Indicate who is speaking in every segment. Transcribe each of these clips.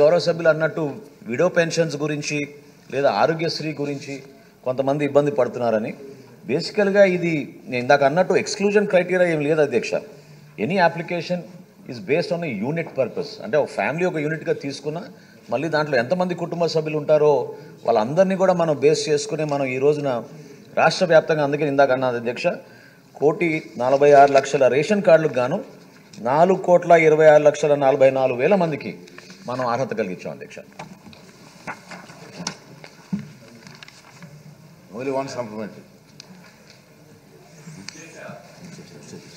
Speaker 1: గౌరవ సభ్యులు అన్నట్టు విడో పెన్షన్స్ గురించి లేదా ఆరోగ్యశ్రీ గురించి కొంతమంది ఇబ్బంది పడుతున్నారని, బేసికల్గా ఇది నేను ఇందాక అన్నట్టు ఎక్స్క్లూజన్ క్రైటీరియా ఏం లేదు అధ్యక్ష. Any application is based on a unit purpose. అంటే ఒక ఫ్యామిలీ ఒక యూనిట్గా తీసుకున్నా మళ్ళీ దాంట్లో ఎంతమంది కుటుంబ సభ్యులు ఉంటారో వాళ్ళందరినీ కూడా మనం బేస్ చేసుకుని మనం ఈ రోజున రాష్ట్ర వ్యాప్తంగా, అందుకే ఇందాక అన్నది అధ్యక్ష, 1,46,00,000 రేషన్ కార్డులకు గాను 4,26,44,000 మందికి మనం అర్హత కలిగించాం అధ్యక్ష.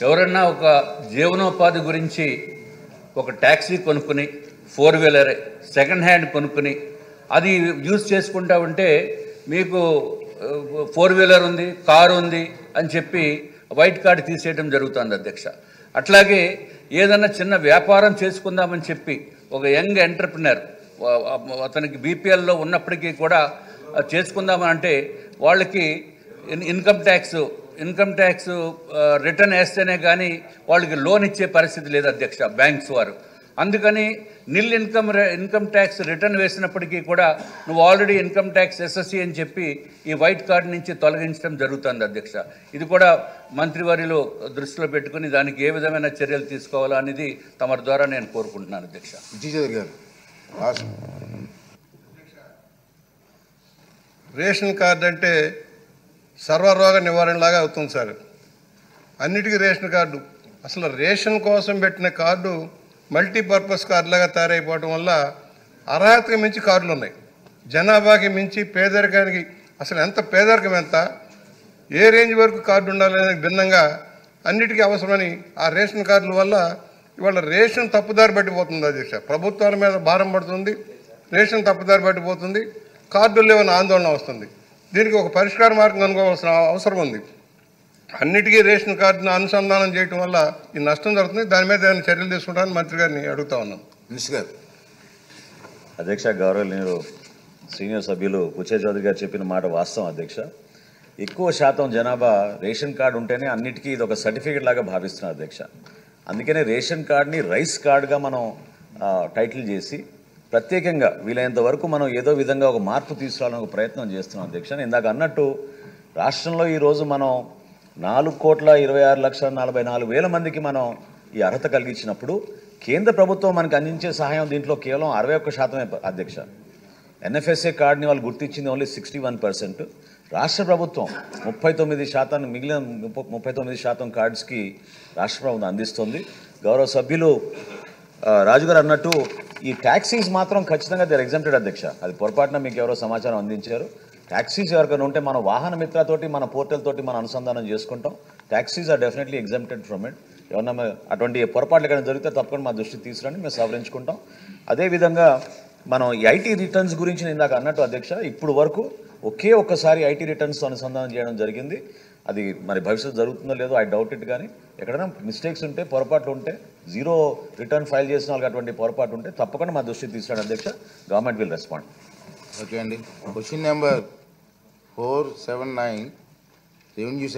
Speaker 2: ఎవరన్నా ఒక జీవనోపాధి గురించి ఒక ట్యాక్సీ కొనుక్కుని 4-వీలర్ సెకండ్ హ్యాండ్ కొనుక్కుని అది యూజ్ చేసుకుంటా ఉంటే మీకు 4-వీలర్ ఉంది, కారు ఉంది అని చెప్పి వైట్ కార్డు తీసేయడం జరుగుతుంది అధ్యక్ష. అట్లాగే ఏదన్నా చిన్న వ్యాపారం చేసుకుందామని చెప్పి ఒక యంగ్ ఎంటర్ప్రినర్ అతనికి బీపీఎల్లో ఉన్నప్పటికీ కూడా చేసుకుందామని అంటే వాళ్ళకి ఇన్కమ్ ట్యాక్స్ రిటర్న్ వేస్తేనే కానీ వాళ్ళకి లోన్ ఇచ్చే పరిస్థితి లేదు అధ్యక్ష బ్యాంక్స్ వారు. అందుకని నిల్ ఇన్కమ్ ట్యాక్స్ రిటర్న్ వేసినప్పటికీ కూడా నువ్వు ఆల్రెడీ ఇన్కమ్ ట్యాక్స్ ఎస్ఎస్సి అని చెప్పి ఈ వైట్ కార్డు నుంచి తొలగించడం జరుగుతుంది అధ్యక్ష. ఇది కూడా మంత్రివర్యులు దృష్టిలో పెట్టుకుని దానికి ఏ విధమైన చర్యలు తీసుకోవాలా అనేది తమ ద్వారా నేను కోరుకుంటున్నాను అధ్యక్ష.
Speaker 3: రేషన్ కార్డు అంటే సర్వరోగ నివారణలాగా అవుతుంది సార్. అన్నిటికీ రేషన్ కార్డు, అసలు రేషన్ కోసం పెట్టిన కార్డు మల్టీపర్పస్ కార్డులాగా తయారైపోవడం వల్ల అర్హతకి మించి కార్డులు ఉన్నాయి. జనాభాకి మించి పేదరికానికి, అసలు ఎంత పేదరికం ఎంత, ఏ రేంజ్ వరకు కార్డు ఉండాలనే భిన్నంగా అన్నిటికీ అవసరమని ఆ రేషన్ కార్డుల వల్ల ఇవాళ రేషన్ తప్పుదారి పట్టిపోతుంది అధ్యక్ష. ప్రభుత్వాల మీద భారం పడుతుంది, రేషన్ తప్పుదారి పట్టిపోతుంది, కార్డులు లేవని ఆందోళన వస్తుంది. దీనికి ఒక పరిష్కార మార్గం కనుక్కోవాల్సిన అవసరం ఉంది. అన్నిటికీ రేషన్ కార్డును అనుసంధానం చేయడం వల్ల ఈ నష్టం జరుగుతుంది. దాని మీద ఏమైనా చర్యలు తీసుకుంటారని మంత్రి గారిని అడుగుతా ఉన్నాం.
Speaker 4: మినిస్టర్ గారు.
Speaker 1: అధ్యక్ష, గౌరవనీయులు సీనియర్ సభ్యులు కుచే చౌదరి గారు చెప్పిన మాట వాస్తవం అధ్యక్ష. ఎక్కువ శాతం జనాభా రేషన్ కార్డు ఉంటేనే అన్నిటికీ ఇది ఒక సర్టిఫికేట్ లాగా భావిస్తున్నారు అధ్యక్ష. అందుకనే రేషన్ కార్డుని రైస్ కార్డుగా మనం టైటిల్ చేసి ప్రత్యేకంగా వీలైనంత వరకు మనం ఏదో విధంగా ఒక మార్పు తీసుకురావాలని ఒక ప్రయత్నం చేస్తున్నాం అధ్యక్ష. ఇందాక అన్నట్టు రాష్ట్రంలో ఈరోజు మనం 4,26,44,000 మందికి మనం ఈ అర్హత కలిగించినప్పుడు కేంద్ర ప్రభుత్వం మనకు అందించే సహాయం దీంట్లో కేవలం 61% అధ్యక్ష. ఎన్ఎఫ్ఎస్ఏ కార్డుని వాళ్ళు గుర్తించింది ఓన్లీ 61%. రాష్ట్ర ప్రభుత్వం 39%, మిగిలిన 39% కార్డ్స్కి రాష్ట్ర ప్రభుత్వం అందిస్తుంది. గౌరవ సభ్యులు రాజుగారు అన్నట్టు ఈ ట్యాక్సీస్ మాత్రం ఖచ్చితంగా దే ఆర్ ఎగ్జామ్టెడ్ అధ్యక్ష. అది పొరపాటున మీకు ఎవరో సమాచారం అందించారు. ట్యాక్సీస్ ఎవరికైనా ఉంటే మన వాహన మిత్రతోటి మన పోర్టల్ తోటి మనం అనుసంధానం చేసుకుంటాం. Taxis are definitely exempted from it. ఏమన్నా అటువంటి పొరపాట్లు ఎక్కడైనా జరిగితే తప్పకుండా మా దృష్టికి తీసుకురండి, మేము సవరించుకుంటాం. అదేవిధంగా మనం ఈ ఐటీ రిటర్న్స్ గురించి నేను ఇందాక అన్నట్టు అధ్యక్ష, ఇప్పుడు వరకు ఒక్కసారి ఐటీ రిటర్న్స్ అనుసంధానం చేయడం జరిగింది. అది మరి భవిష్యత్తు జరుగుతుందో లేదో ఐ డౌట్ ఇట్. కానీ ఎక్కడైనా మిస్టేక్స్ ఉంటే, పొరపాట్లు ఉంటే, జీరో రిటర్న్ ఫైల్ చేసిన వాళ్ళకి అటువంటి పొరపాటు ఉంటే తప్పకుండా మా దృష్టికి తీసుకురండి అధ్యక్ష. Government will respond.
Speaker 4: ఓకే అండి. Question number 479 revenue